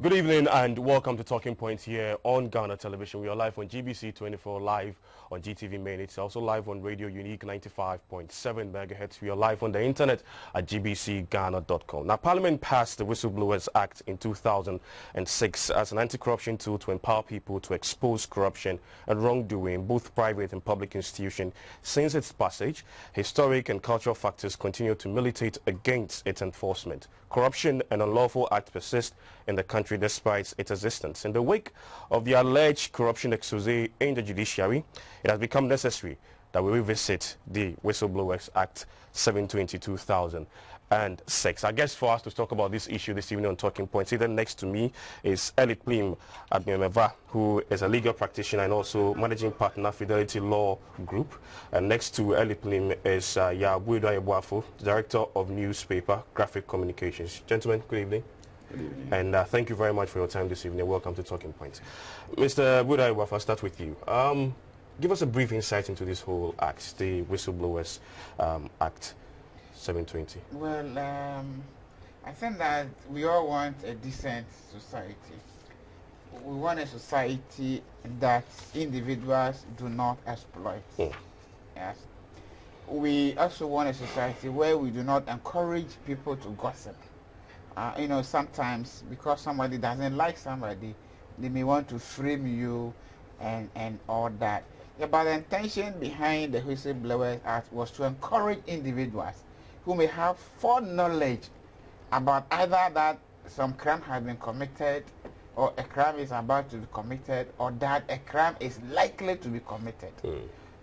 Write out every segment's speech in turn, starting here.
Good evening and welcome to Talking Points here on Ghana Television. We are live on GBC 24, live on GTV Main. It's also live on Radio Unique 95.7 MHz. We are live on the internet at gbcghana.com. Now, Parliament passed the Whistleblowers Act in 2006 as an anti-corruption tool to empower people to expose corruption and wrongdoing in both private and public institutions. Since its passage, historic and cultural factors continue to militate against its enforcement. Corruption and unlawful acts persist in the country despite its existence. In the wake of the alleged corruption expose in the judiciary, it has become necessary that we revisit the Whistleblowers Act 7/2006. I guess for us to talk about this issue this evening on Talking Points, seated next to me is Elliot Plim Abimeva, who is a legal practitioner and also managing partner, Fidelity Law Group. And next to Elliot Plim is Yaw Boadu-Ayeboafo, director of newspaper graphic communications. Gentlemen, good evening. Good evening. And thank you very much for your time this evening. Welcome to Talking Points. Mr. Boadu-Ayeboafo, I'll start with you. Give us a brief insight into this whole act, the Whistleblowers Act 720. Well, I think that we all want a decent society. We want a society that individuals do not exploit. Yes. We also want a society where we do not encourage people to gossip. Sometimes because somebody doesn't like somebody, they may want to frame you and all that. Yeah, but the intention behind the Whistleblowers Act was to encourage individuals who may have foreknowledge about either that some crime has been committed or a crime is about to be committed or that a crime is likely to be committed.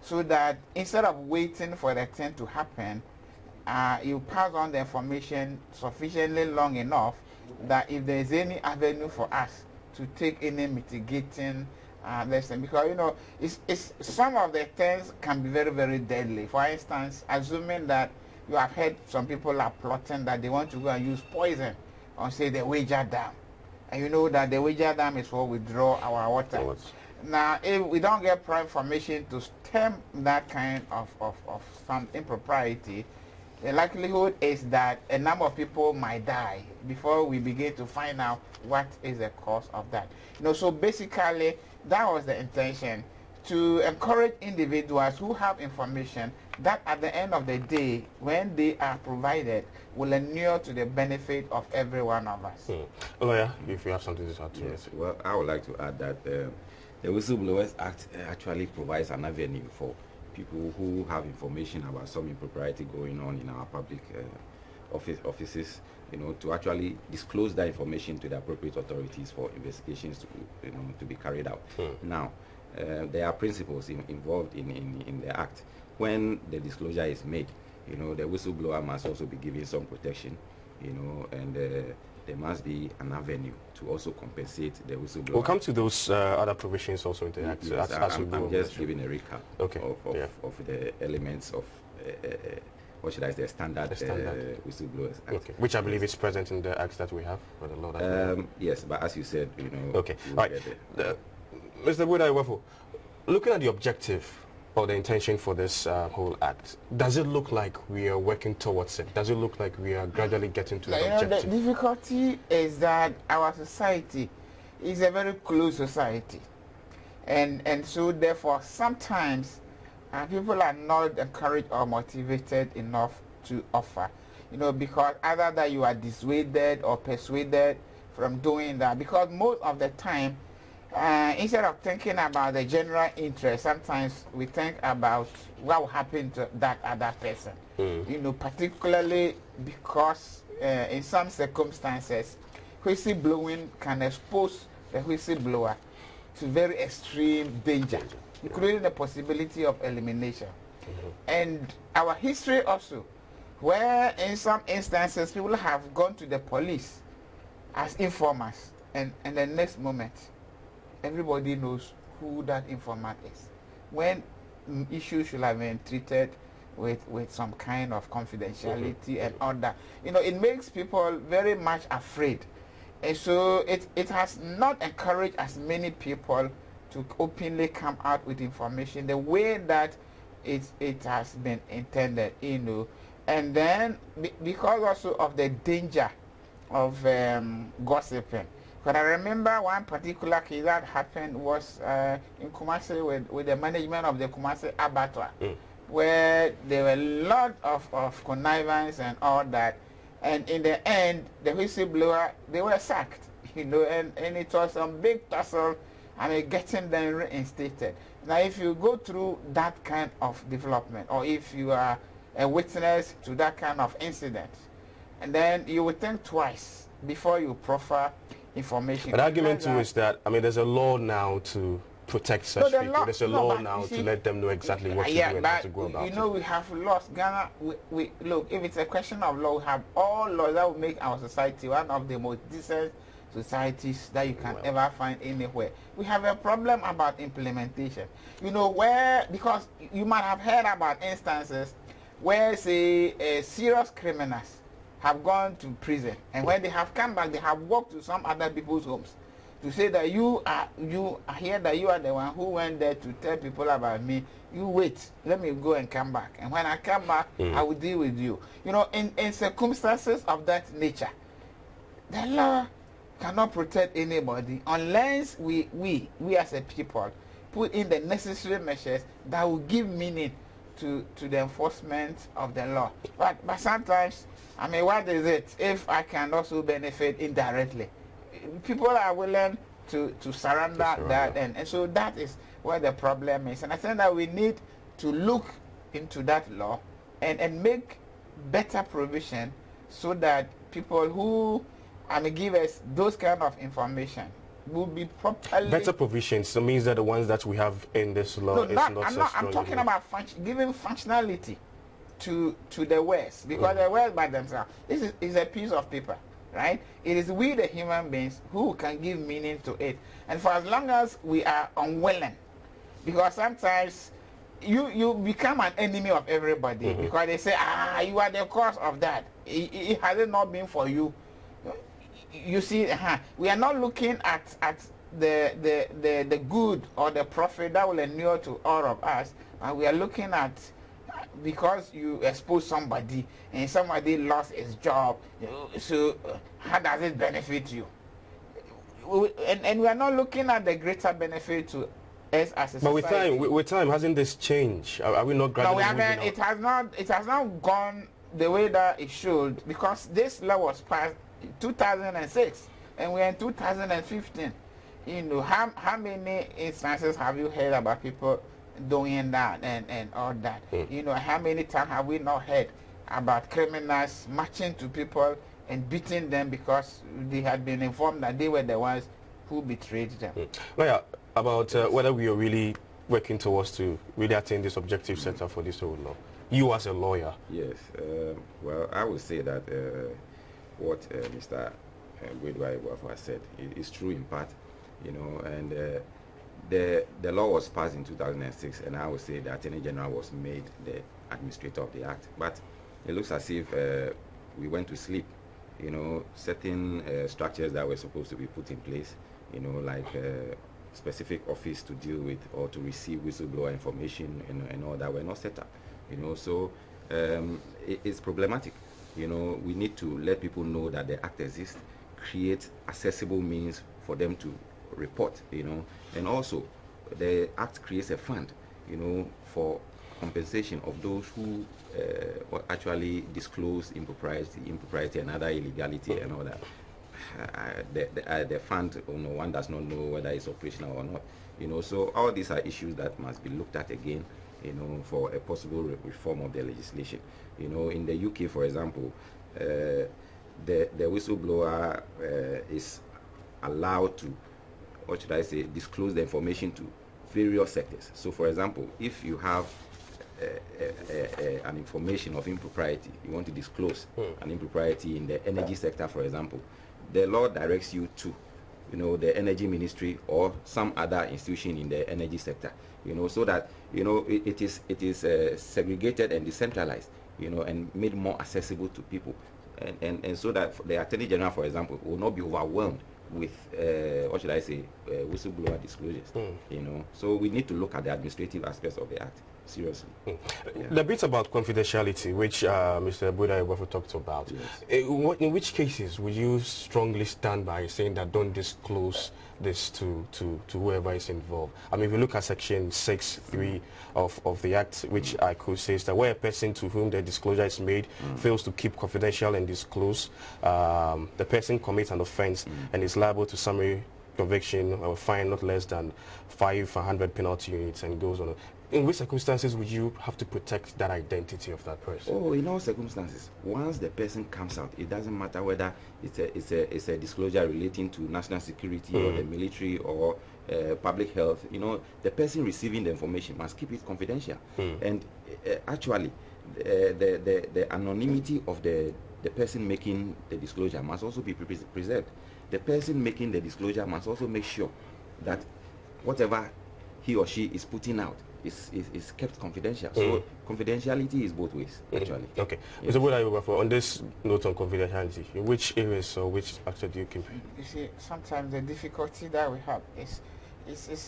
So that instead of waiting for the thing to happen, you pass on the information sufficiently long enough that if there is any avenue for us to take any mitigating lesson, because it's some of the things can be very, very deadly. For instance, assuming that you have heard some people are plotting that they want to go and use poison on, say, the Wager Dam, and you know that the Wager Dam is where we draw our water. Now, if we don't get prior information to stem that kind of some impropriety, the likelihood is that a number of people might die before we begin to find out what is the cause of that. So basically, that was the intention, to encourage individuals who have information that at the end of the day, when they are provided, will inure to the benefit of every one of us. Lawyer, if you have something to add to Yes, it. well, I would like to add that the Whistleblowers Act actually provides an avenue for people who have information about some impropriety going on in our public offices, to actually disclose that information to the appropriate authorities for investigations to be carried out. Now, there are principles involved in the Act. When the disclosure is made, the whistleblower must also be given some protection, and there must be an avenue to also compensate the whistleblower. We'll come to those other provisions also in the Act. Yes, I'm just giving a recap of the elements of what should I say, the standard Whistleblowers Act. Okay, which I believe is present in the Acts that we have for the law. Yes, but as you said, Okay, right. Mr. Boadu-Ayeboafo, looking at the objective or the intention for this whole act, does it look like we are working towards it? Does it look like we are gradually getting to the objective? The difficulty is that our society is a very closed society, and so therefore sometimes people are not encouraged or motivated enough to offer, because either that you are dissuaded or persuaded from doing that, because most of the time, instead of thinking about the general interest, sometimes we think about what will happen to that other person. Particularly because in some circumstances, whistleblowing can expose the whistleblower to very extreme danger, including the possibility of elimination. And our history also, where in some instances people have gone to the police as informers, and the next moment, everybody knows who that informant is, when issues should have been treated with some kind of confidentiality and all that. It makes people very much afraid. And so it has not encouraged as many people to openly come out with information the way that it has been intended, And then because also of the danger of gossiping, But I remember one particular case that happened was in Kumasi with the management of the Kumasi abattoir, where there were a lot of connivance and all that. And in the end, the whistleblower, they were sacked, and it was some big tussle, getting them reinstated. Now, if you go through that kind of development, or if you are a witness to that kind of incident, and then you would think twice before you proffer information. But the argument too is that, there's a law now to protect such people. There's a law now to let them know exactly what to do and how to go about it. We have lost Ghana. We look, if it's a question of law, we have all laws that will make our society one of the most decent societies that you can ever find anywhere. We have a problem about implementation. Because you might have heard about instances where, say, serious criminals have gone to prison, and when they have come back, they have walked to some other people's homes to say that you are here, that you are the one who went there to tell people about me. You wait, let me go and come back, and when I come back, I will deal with you. In circumstances of that nature, the law cannot protect anybody unless we as a people put in the necessary measures that will give meaning to the enforcement of the law. But sometimes, what is it if I can also benefit indirectly? People are willing to surrender that, and so that is where the problem is. And I think that we need to look into that law and make better provision so that people who give us those kind of information will be properly... Better provisions, so means that the ones that we have in this law is not so strong. I'm talking about giving functionality to the West, because the West by themselves, this is a piece of paper, right? It is we, the human beings, who can give meaning to it. And for as long as we are unwilling, because sometimes you become an enemy of everybody, because they say, you are the cause of that. It has not been for you. You see, we are not looking at the good or the profit that will inure to all of us, and we are looking at, because you expose somebody and somebody lost his job, so how does it benefit you? And we are not looking at the greater benefit to us as a society. But with time, hasn't this changed? Are we not gradually moving on? It has not gone the way that it should, because this law was passed 2006 and we're in 2015. How many instances have you heard about people doing that and all that? How many times have we not heard about criminals marching to people and beating them because they had been informed that they were the ones who betrayed them? Lawyer, about whether we are really working towards to really attain this objective set up for this whole law. You as a lawyer. Yes. Well, I would say that what Mr. Yaw Boadu-Ayeboafo has said is true in part, and the law was passed in 2006, and I would say the Attorney General was made the administrator of the act. But it looks as if we went to sleep. Certain structures that were supposed to be put in place, like specific office to deal with or to receive whistleblower information and all that were not set up. So it's problematic. We need to let people know that the act exists, create accessible means for them to report, and also the act creates a fund, for compensation of those who actually disclose impropriety and other illegality and all that. The fund, one does not know whether it's operational or not, so all these are issues that must be looked at again, for a possible reform of the legislation. In the UK, for example, the whistleblower is allowed to, what should I say, disclose the information to various sectors. So, for example, if you have an information of impropriety, you want to disclose an impropriety in the energy sector, for example, the law directs you to, the energy ministry or some other institution in the energy sector, so that, it is segregated and decentralized, and made more accessible to people. And so that the Attorney General, for example, will not be overwhelmed with, what should I say, whistleblower disclosures, So we need to look at the administrative aspects of the act. seriously. Yeah. The bit about confidentiality, which Mr. Boadu-Ayeboafo talked about, Yes. in which cases would you strongly stand by saying that don't disclose this to whoever is involved? I mean, if you look at Section 6.3 of the Act, which I could say is that where a person to whom the disclosure is made fails to keep confidential and disclose, the person commits an offense and is liable to summary conviction or fine not less than 500 penalty units, and goes on. In which circumstances would you have to protect that identity of that person? Oh, in all circumstances, once the person comes out, it doesn't matter whether it's a disclosure relating to national security or the military or public health. You know, the person receiving the information must keep it confidential. And actually, the anonymity of the person making the disclosure must also be preserved. The person making the disclosure must also make sure that whatever he or she is putting out is kept confidential. So confidentiality is both ways, actually. Okay. Mr. Boadu-Ayeboafo, on this note on confidentiality, in which areas or which aspect do you keep? You see, sometimes the difficulty that we have is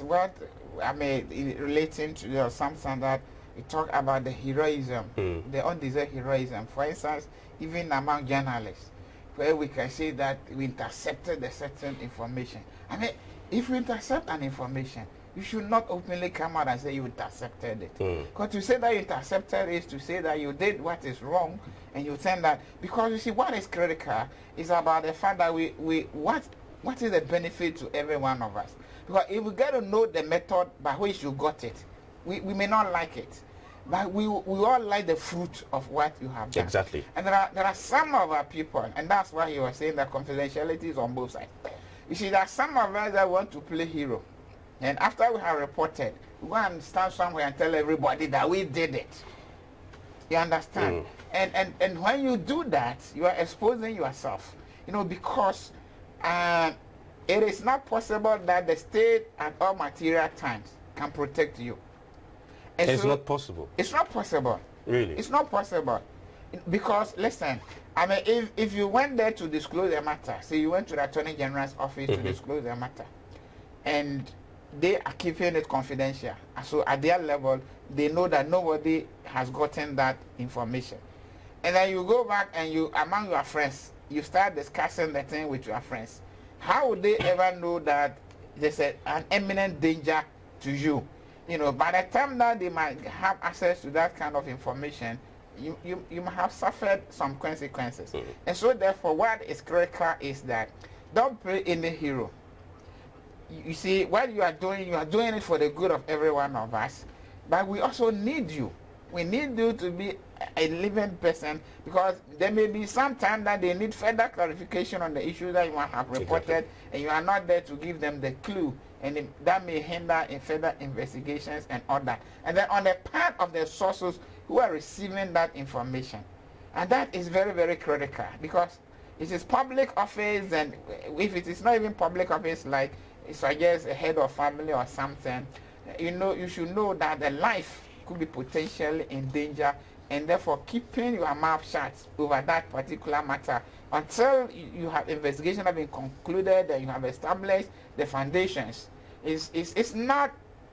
what, I mean, relating to something that we talk about the heroism, the undeserved heroism. For instance, even among journalists, where we can say that we intercepted a certain information. I mean, if you intercept an information, you should not openly come out and say you intercepted it. Because to say that you intercepted is to say that you did what is wrong, and you send that. Because you see, what is critical is about the fact that what is the benefit to every one of us. Because if we get to know the method by which you got it, we may not like it. But we all like the fruit of what you have done. Exactly. And there are some of our people, and that's why he was saying that confidentiality is on both sides. You see, there are some of us that want to play hero. And after we have reported, we go and stand somewhere and tell everybody that we did it. You understand? And when you do that, you are exposing yourself. You know, because it is not possible that the state at all material times can protect you. And it's so, not possible. It's not possible. Really? It's not possible. Because, listen, I mean, if you went there to disclose the matter, say you went to the Attorney General's office to disclose the matter, and they are keeping it confidential. So at their level, they know that nobody has gotten that information. And then you go back and you, among your friends, you start discussing the thing with your friends. How would they ever know that there's an imminent danger to you? You know, by the time that they might have access to that kind of information, you might have suffered some consequences. And so therefore, what is critical is that don't play any hero. You see, what you are doing it for the good of every one of us, but we also need you. We need you to be a living person, because there may be some time that they need further clarification on the issue that you might have reported, and you are not there to give them the clue, and that may hinder in further investigations and all that. And then on the part of the sources who are receiving that information, and that is very, very critical, because it is public office, and if it is not even public office, like I guess a head of family or something, you know, you should know that the life could be potentially in danger, and therefore keeping your mouth shut over that particular matter until you have investigation have been concluded and you have established the foundations. It's not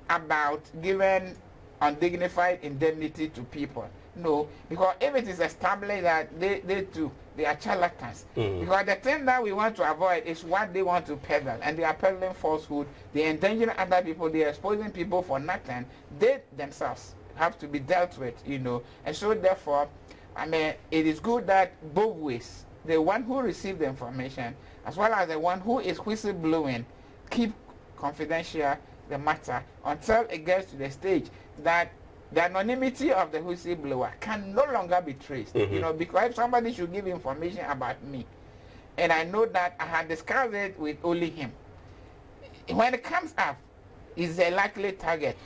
about giving undignified indemnity to people. No, because if it is established that they are charlatans. Because the thing that we want to avoid is what they want to peddle, and they are peddling falsehood. They are endangering other people. They are exposing people for nothing. They themselves have to be dealt with, you know. And so therefore, I mean, it is good that both ways, the one who received the information as well as the one who is whistleblowing, keep confidential the matter until it gets to the stage that the anonymity of the whistleblower can no longer be traced. You know, because if somebody should give information about me, and I know that I had discussed it with only him, when it comes up, is a likely target.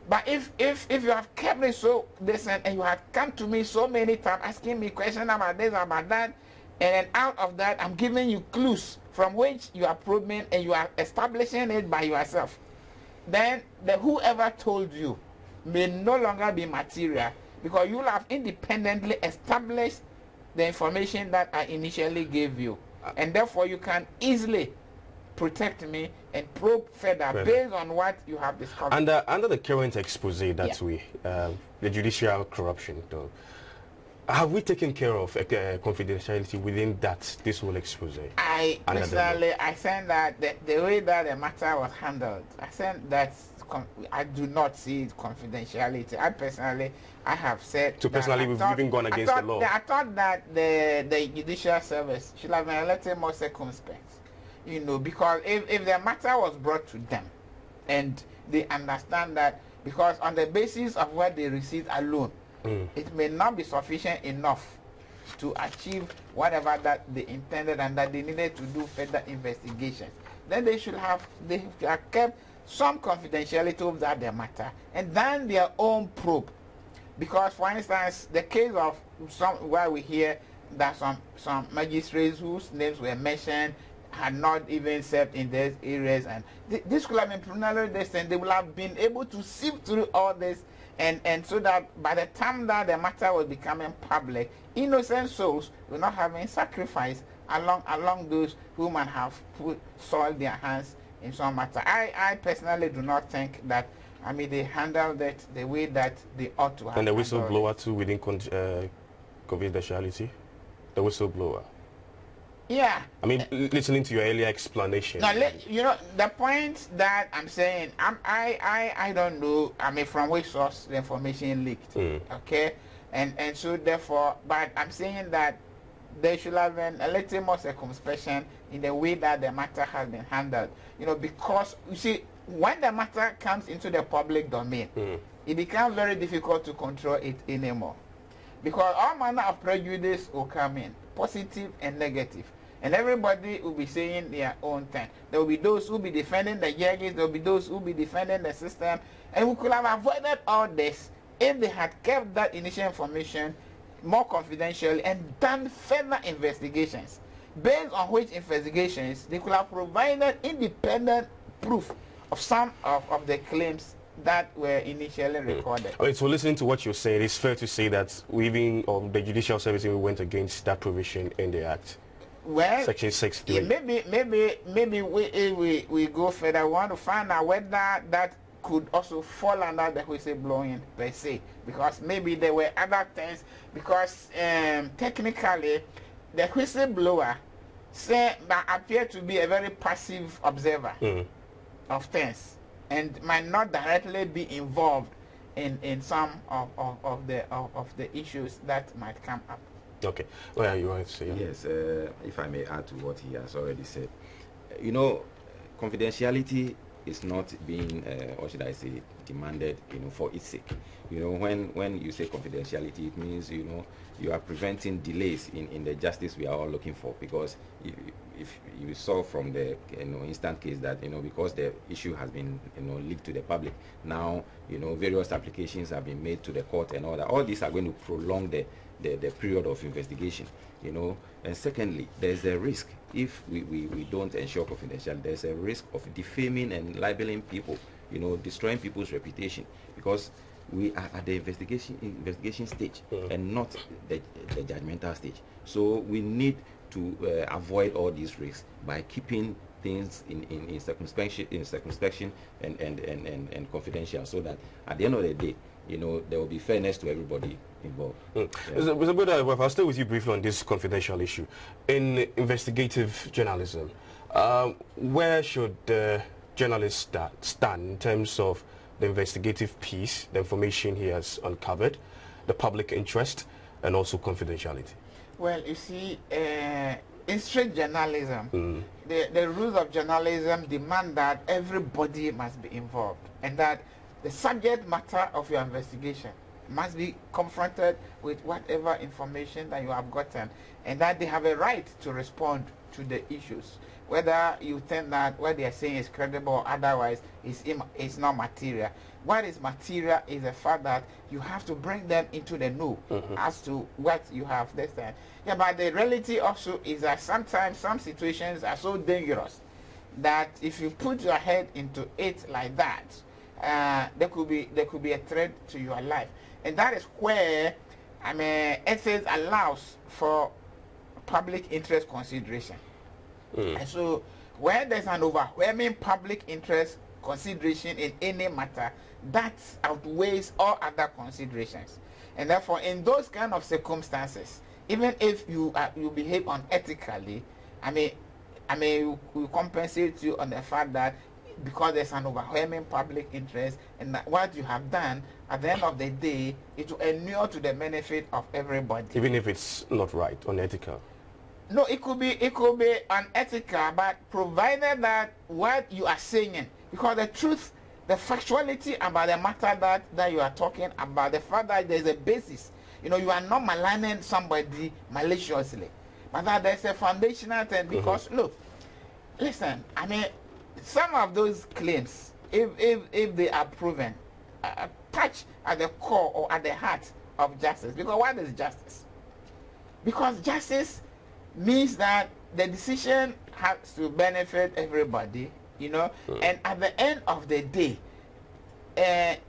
But if you have kept me so distant, and you have come to me so many times asking me questions about this, about that, and then out of that I'm giving you clues from which you are probing and you are establishing it by yourself, then whoever told you may no longer be material, because you will have independently established the information that I initially gave you, and therefore you can easily protect me and probe further based on what you have discovered. Under the current expose that we the judicial corruption, though. Have we taken care of confidentiality within this whole expose? I personally, I think that the way that the matter was handled, I think that I do not see it confidentiality. I have said. So personally, we've even gone against the law. I thought that the judicial service should have been a little more circumspect, because if the matter was brought to them, and they understand that, because on the basis of what they received alone, it may not be sufficient enough to achieve whatever that they intended and that they needed to do further investigations. Then they should have kept some confidentiality over that matter and done their own probe. Because, for instance, the case of where we hear that some magistrates whose names were mentioned had not even served in these areas, and this could have been preliminary destined. They would have been able to sift through all this. And so that by the time that the matter was becoming public, innocent souls were not having sacrificed along those who might have soiled their hands in some matter. I personally do not think that, they handled it the way that they ought to have. And the whistleblower too within confidentiality? The whistleblower? Yeah. Listening to your earlier explanation. Now, the point that I'm saying, I don't know, from which source the information leaked, okay? And so therefore, but I'm saying that there should have been a little more circumspection in the way that the matter has been handled. Because, you see, when the matter comes into the public domain, it becomes very difficult to control it anymore. Because all manner of prejudice will come in, positive and negative. And everybody will be saying their own thing. There will be those who will be defending the judges, there will be those who will be defending the system. And we could have avoided all this if they had kept that initial information more confidential and done further investigations. Based on which investigations, they could have provided independent proof of some of the claims that were initially recorded. So listening to what you're saying, it's fair to say that the judicial service went against that provision in the Act. Well, Section 6. Yeah, maybe we go further. We want to find out whether that could also fall under the whistleblowing per se, because maybe there were other things. Because technically, the whistleblower appeared to be a very passive observer of things and might not directly be involved in some of the issues that might come up. Okay. Well, you want to say? Yes, if I may add to what he has already said. Confidentiality is not being, or should I say, demanded, for its sake. When you say confidentiality, it means, you are preventing delays in the justice we are all looking for. Because if you saw from the instant case that because the issue has been leaked to the public, now various applications have been made to the court and all that. All these are going to prolong the period of investigation, And secondly, there's a risk if we don't ensure confidentiality. There's a risk of defaming and libeling people, destroying people's reputation, because we are at the investigation stage and not the judgmental stage. So we need to avoid all these risks by keeping things in circumspection and confidential, so that at the end of the day, there will be fairness to everybody involved. Mr. Boadu-Ayeboafo, I'll stay with you briefly on this confidential issue. In investigative journalism, where should journalists stand in terms of the investigative piece, the information he has uncovered, the public interest, and also confidentiality? Well, you see, in straight journalism, the rules of journalism demand that everybody must be involved, and that the subject matter of your investigation must be confronted with whatever information that you have gotten, and that they have a right to respond to the issues. Whether you think that what they are saying is credible or otherwise is not material. What is material is the fact that you have to bring them into the know as to what you have this time. Yeah, but the reality also is that sometimes some situations are so dangerous that if you put your head into it like that, there could be a threat to your life. And that is where ethics allows for public interest consideration. And so where there's an overwhelming public interest consideration in any matter, that outweighs all other considerations. And therefore, in those kind of circumstances, even if you behave unethically, we compensate you on the fact that because there's an overwhelming public interest, and that what you have done at the end of the day, it will inure to the benefit of everybody. Even if it's not right, unethical. No, it could be unethical, but provided that what you are saying, because the truth, the factuality about the matter that you are talking about, the fact that there's a basis, you are not maligning somebody maliciously, but that there's a foundational thing. Because look, listen, some of those claims, if they are proven, touch at the core or at the heart of justice. Because what is justice? Because justice means that the decision has to benefit everybody, and at the end of the day,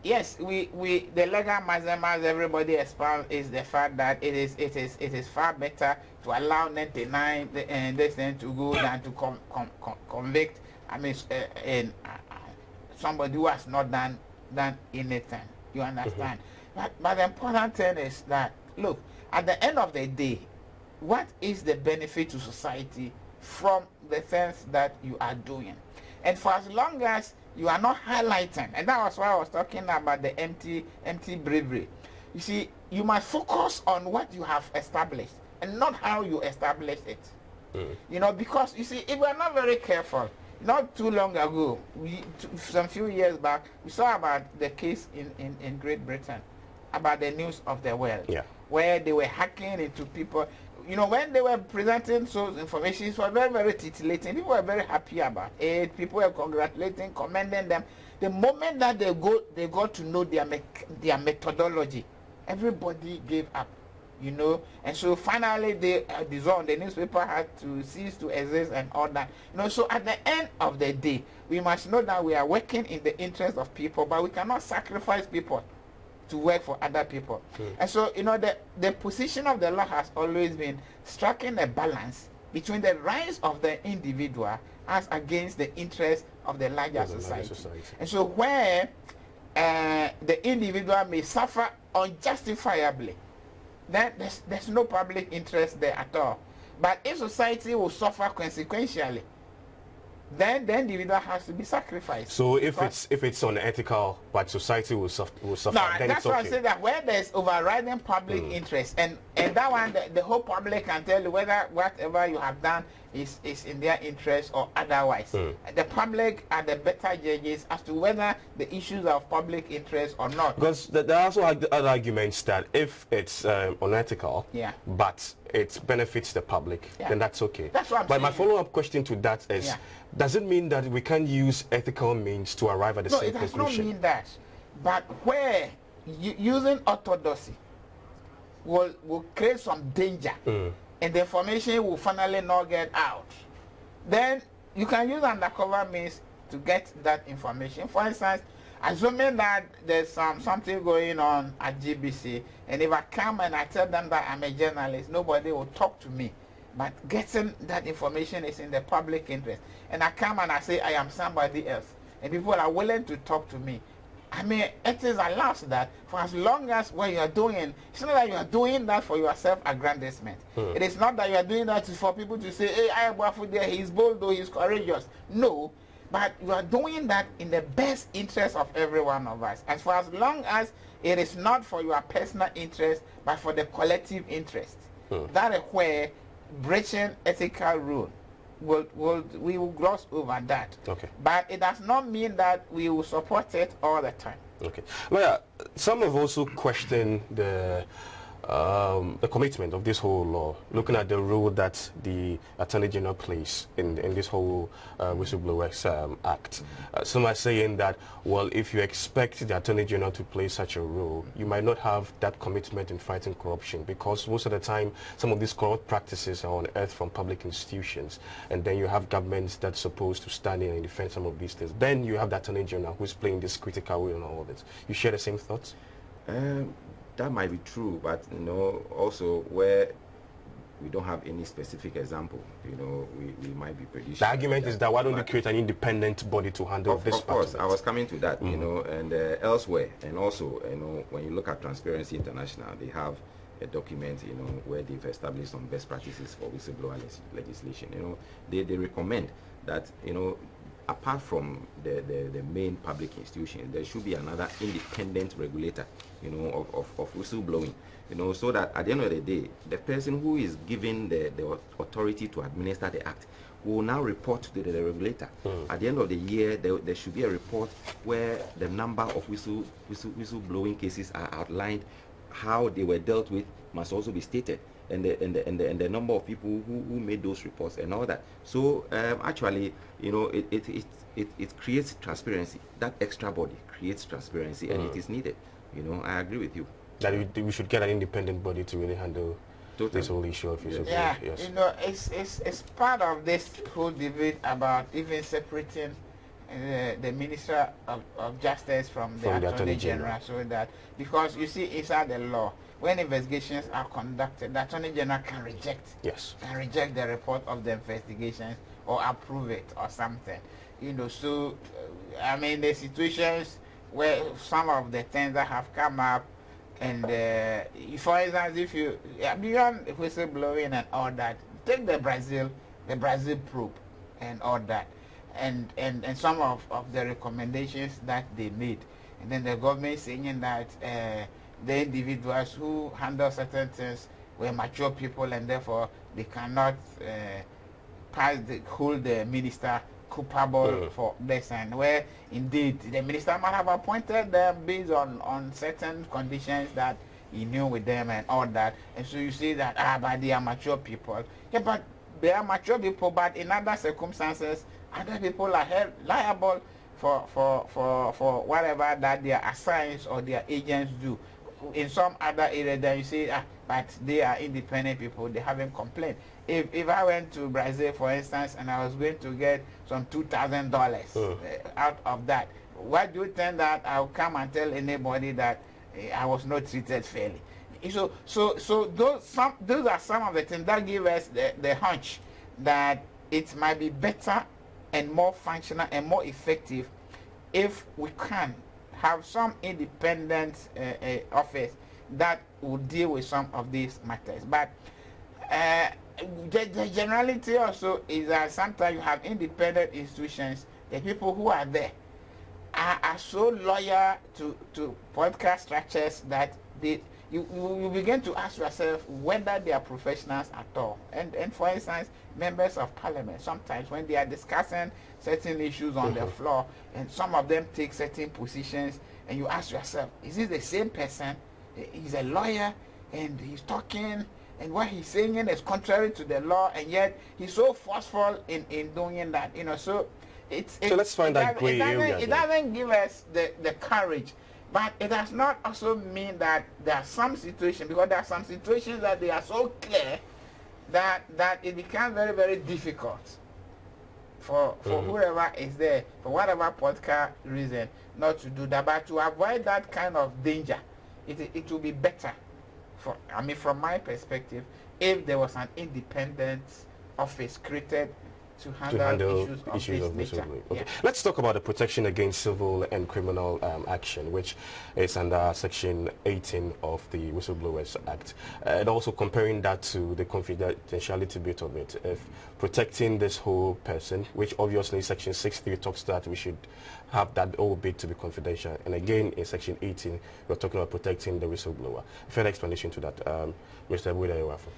yes, we the legal maxim, as everybody expounds, is the fact that it is far better to allow 99 this thing to go than to convict somebody who has not done anything. You understand? But the important thing is that, look, at the end of the day, what is the benefit to society from the things that you are doing? And for as long as you are not highlighting, and that was why I was talking about the empty bravery. You see, you must focus on what you have established and not how you established it. Because you see, if we are not very careful, not too long ago, some few years back, we saw about the case in Great Britain about the news of the world, where they were hacking into people. When they were presenting those information, it was very, very titillating. People were very happy about it. People were congratulating, commending them. The moment that they got to know their methodology, everybody gave up, And so finally they dissolved. The newspaper had to cease to exist and all that. So at the end of the day, we must know that we are working in the interest of people, but we cannot sacrifice people to work for other people. And so, the position of the law has always been striking a balance between the rights of the individual as against the interest of the larger society. And so where the individual may suffer unjustifiably, then there's no public interest there at all. But if society will suffer consequentially, then the individual has to be sacrificed. So if it's unethical, but society will suffer, no, then that's it's why okay. I say that where there's overriding public interest, and that one, the whole public can tell you whether whatever you have done is in their interest or otherwise. The public are the better judges as to whether the issues are of public interest or not. Because there are also other arguments that if it's unethical, but it benefits the public, then that's okay. That's what I'm saying. But my follow-up question to that is, does it mean that we can't use ethical means to arrive at the same conclusion? No, it does not mean that. But where using orthodoxy will create some danger, and the information will finally not get out, then you can use undercover means to get that information. For instance, assuming that there's something going on at GBC, and if I come and I tell them that I'm a journalist, nobody will talk to me. But getting that information is in the public interest. And I come and I say I am somebody else, and people are willing to talk to me. It is allowed that for as long as what you are doing, it's not that you are doing that for your self-aggrandizement. It is not that you are doing that for people to say, hey, Ayeboafo there, he's bold, though, he's courageous. No, but you are doing that in the best interest of every one of us. And for as long as it is not for your personal interest, but for the collective interest, that is where breaching ethical rule we will gloss over that. Okay. But it does not mean that we will support it all the time. Okay. Well, some have also questioned the commitment of this whole law, looking at the role that the Attorney General plays in this whole Whistleblowers Act. Some are saying that, well, if you expect the Attorney General to play such a role, you might not have that commitment in fighting corruption, because most of the time some of these corrupt practices are unearthed from public institutions, and then you have governments that's supposed to stand in and defend some of these things. Then you have the Attorney General who's playing this critical role in all of it. You share the same thoughts? That might be true, but also where we don't have any specific example. You know, we might be producing. The argument is that why don't you create an independent body to handle this? Of course, I was coming to that. You know, and elsewhere, and also, you know, when you look at Transparency International, they have a document, you know, where they've established some best practices for whistleblower legislation. You know, they recommend that, you know, apart from the main public institution, there should be another independent regulator, you know, of whistleblowing, you know, so that at the end of the day, the person who is given the authority to administer the act will now report to the regulator. At the end of the year, there should be a report where the number of whistleblowing cases are outlined, how they were dealt with must also be stated, and the number of people who made those reports and all that. So actually, you know, it creates transparency. That extra body creates transparency, and it is needed. You know, I agree with you. That we should get an independent body to really handle this whole issue of whistleblowing. Yeah, yes. you know, it's part of this whole debate about even separating the Minister of Justice from the Attorney General, so that, because you see, inside the law, when investigations are conducted, the Attorney General can reject the report of the investigations or approve it or something. You know, so I mean, the situations where some of the things that have come up, and for instance, if you beyond whistleblowing and all that, take the Brazil probe and all that, and some of the recommendations that they made, and then the government saying that the individuals who handle certain things were mature people, and therefore they cannot hold the minister culpable for this, and where indeed the minister might have appointed them based on certain conditions that he knew with them and all that. And so you see that but they are mature people. Yeah, but they are mature people, but in other circumstances other people are held liable for whatever that their assigns or their agents do. In some other area, then you say, but they are independent people, they haven't complained. If I went to Brazil, for instance, and I was going to get some $2,000 out of that, why do you think that I'll come and tell anybody that I was not treated fairly? So those are some of the things that give us the hunch that it might be better and more functional and more effective if we can have some independent office that will deal with some of these matters. But the generality also is that sometimes you have independent institutions, the people who are there are so loyal to podcast structures that you begin to ask yourself whether they are professionals at all. And for instance, members of parliament, sometimes when they are discussing certain issues on the floor, and some of them take certain positions, and you ask yourself, is this the same person? He's a lawyer and he's talking, and what he's saying is contrary to the law, and yet he's so forceful in doing that, you know. So so let's find that gray area. It doesn't give us the courage, but it does not also mean that there are some situations, because there are some situations that they are so clear that it becomes very, very difficult for whoever is there, for whatever political reason, not to do that. But to avoid that kind of danger, it will be better, from my perspective, if there was an independent office created to handle issues of this nature. Okay. Let's talk about the protection against civil and criminal action, which is under Section 18 of the Whistleblowers Act. And also comparing that to the confidentiality bit of it, if protecting this whole person, which obviously Section 6.3 talks that we should have that whole bit to be confidential. And again, in Section 18, we're talking about protecting the whistleblower. Further explanation to that, Mr. Boadu-Ayeboafo.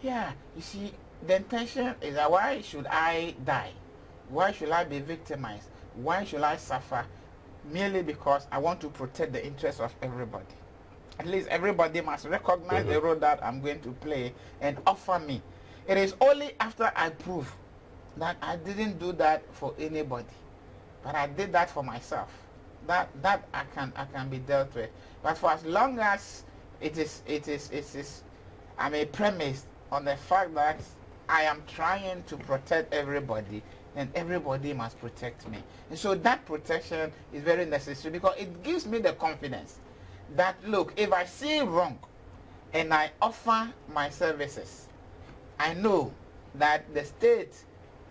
Yeah, you see, the intention is that why should I die? Why should I be victimized? Why should I suffer? Merely because I want to protect the interests of everybody. At least everybody must recognize the role that I'm going to play and offer me. It is only after I prove that I didn't do that for anybody, but I did that for myself, that I can be dealt with. But for as long as it is I'm a premise on the fact that I am trying to protect everybody, then everybody must protect me. And so that protection is very necessary, because it gives me the confidence that, look, if I see wrong and I offer my services, I know that the state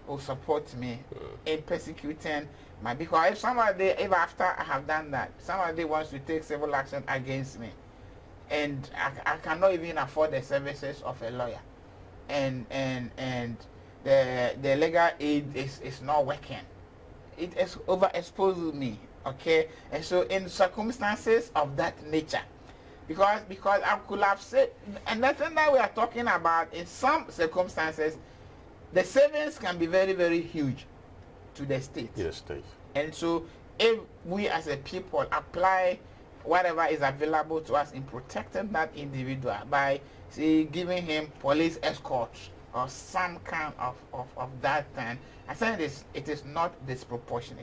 will support me in persecuting my, because if after I have done that, somebody wants to take civil action against me, and I cannot even afford the services of a lawyer, and the legal aid is not working, it has overexposed me, okay? And so in circumstances of that nature, because I could have said, and nothing that we are talking about, in some circumstances the savings can be very, very huge to the state. Yes, and so if we as a people apply whatever is available to us in protecting that individual by, say, giving him police escorts or some kind of that, then I think it is not disproportionate.